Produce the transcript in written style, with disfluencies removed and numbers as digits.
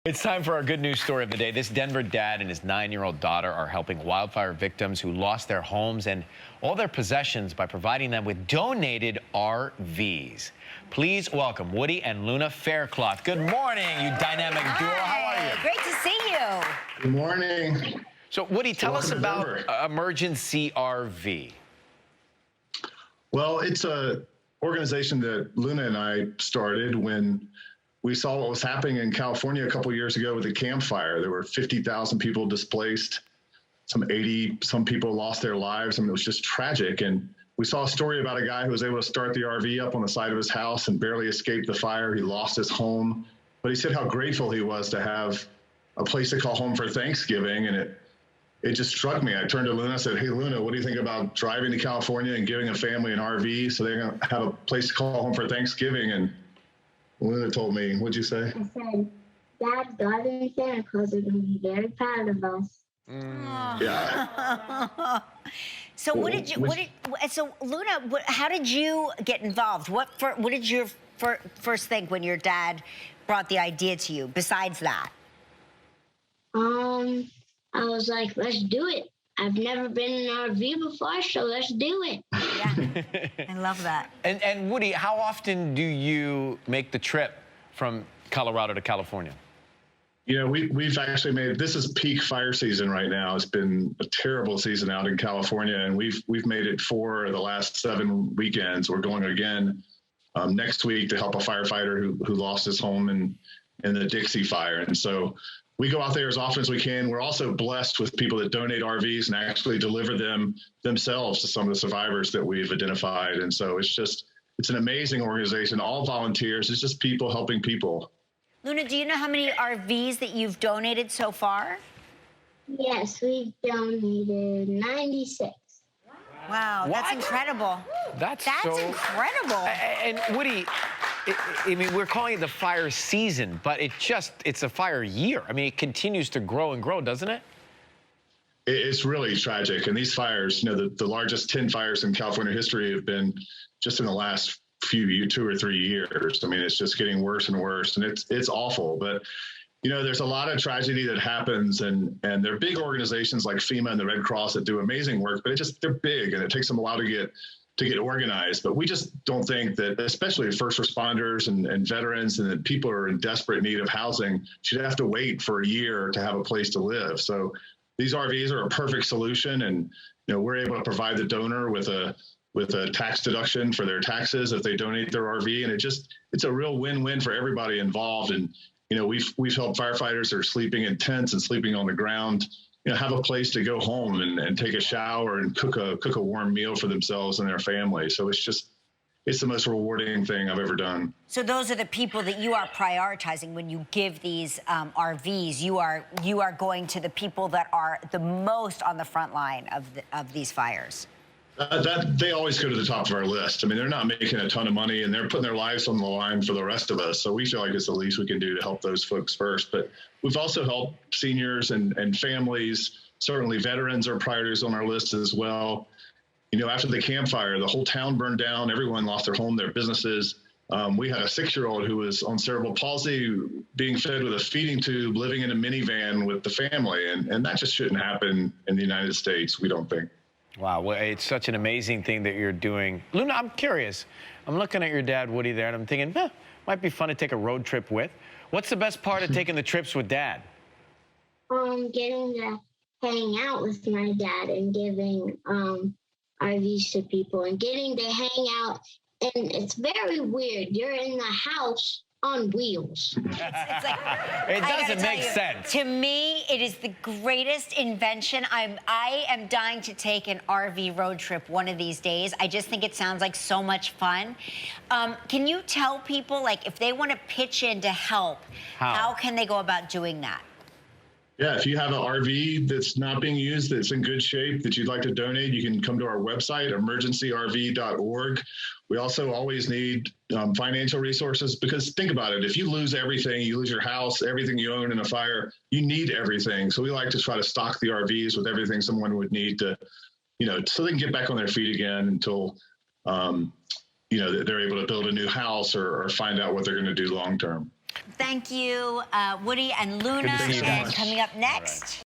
It's time for our good news story of the day. This Denver dad and his 9-year-old daughter are helping wildfire victims who lost their homes and all their possessions by providing them with donated RVs. Please welcome Woody and Luna Faircloth. Good morning, you dynamic duo. How are you? Great to see you. Good morning. So, Woody, tell us about Emergency RV. Well, it's an organization that Luna and I started when we saw what was happening in California a couple of years ago with the Camp Fire. There were 50,000 people displaced. Some people lost their lives. I mean, it was just tragic. And we saw a story about a guy who was able to start the RV up on the side of his house and barely escaped the fire. He lost his home, but he said how grateful he was to have a place to call home for Thanksgiving. And it just struck me. I turned to Luna and said, "Hey, Luna, what do you think about driving to California and giving a family an RV so they're going to have a place to call home for Thanksgiving?" And Luna told me, what'd you say? I said, "Dad, God and Santa Claus are going to be very proud of us." Yeah. So so Luna, how did you get involved? What did you first think when your dad brought the idea to you, besides that? I was like, let's do it. I've never been in an RV before, so let's do it. Yeah, I love that. And Woody, how often do you make the trip from Colorado to California? You know, we've actually made, this is peak fire season right now. It's been a terrible season out in California, and we've made it 4 of the last 7 weekends. We're going again next week to help a firefighter who lost his home in the Dixie fire. And so we go out there as often as we can. We're also blessed with people that donate RVs and actually deliver them themselves to some of the survivors that we've identified. And so it's an amazing organization, all volunteers. It's just people helping people. Luna, do you know how many RVs that you've donated so far? Yes, we've donated 96. Wow, that's incredible. That's incredible. And Woody, I mean, we're calling it the fire season, but it's a fire year. I mean, it continues to grow and grow, doesn't it? It's really tragic. And these fires, you know, the largest 10 fires in California history have been just in the last 2 or 3 years. I mean, it's just getting worse and worse, and it's awful. But you know, there's a lot of tragedy that happens, and there are big organizations like FEMA and the Red Cross that do amazing work, but they're big, and it takes them a while to get organized. But we just don't think that, especially first responders and veterans and that people are in desperate need of housing, should have to wait for a year to have a place to live. So these RVs are a perfect solution, and you know, we're able to provide the donor with a tax deduction for their taxes if they donate their RV, and it's a real win-win for everybody involved. And you know, we've helped firefighters that are sleeping in tents and sleeping on the ground, you know, have a place to go home and take a shower and cook a warm meal for themselves and their family. So it's the most rewarding thing I've ever done. So those are the people that you are prioritizing when you give these RVs. You are going to the people that are the most on the front line of these fires. They always go to the top of our list. I mean, they're not making a ton of money, and they're putting their lives on the line for the rest of us. So we feel like it's the least we can do to help those folks first. But we've also helped seniors and families. Certainly veterans are priorities on our list as well. You know, after the Camp Fire, the whole town burned down. Everyone lost their home, their businesses. We had a 6-year-old who was on cerebral palsy, being fed with a feeding tube, living in a minivan with the family. And that just shouldn't happen in the United States, we don't think. Wow, well, it's such an amazing thing that you're doing. Luna, I'm curious. I'm looking at your dad, Woody, there, and I'm thinking, might be fun to take a road trip with. What's the best part of taking the trips with Dad? Getting to hang out with my dad and giving RVs to people and getting to hang out. And it's very weird. You're in the house on wheels. It's like, it doesn't make sense. To me, it is the greatest invention. I am dying to take an RV road trip one of these days. I just think it sounds like so much fun. Can you tell people, like, if they want to pitch in to help, how can they go about doing that? Yeah, if you have an RV that's not being used, that's in good shape, that you'd like to donate, you can come to our website, emergencyrv.org. We also always need financial resources, because think about it. If you lose everything, you lose your house, everything you own in a fire, you need everything. So we like to try to stock the RVs with everything someone would need to, you know, so they can get back on their feet again until, you know, they're able to build a new house or find out what they're going to do long term. Thank you, Woody and Luna. see you And guys. coming up next.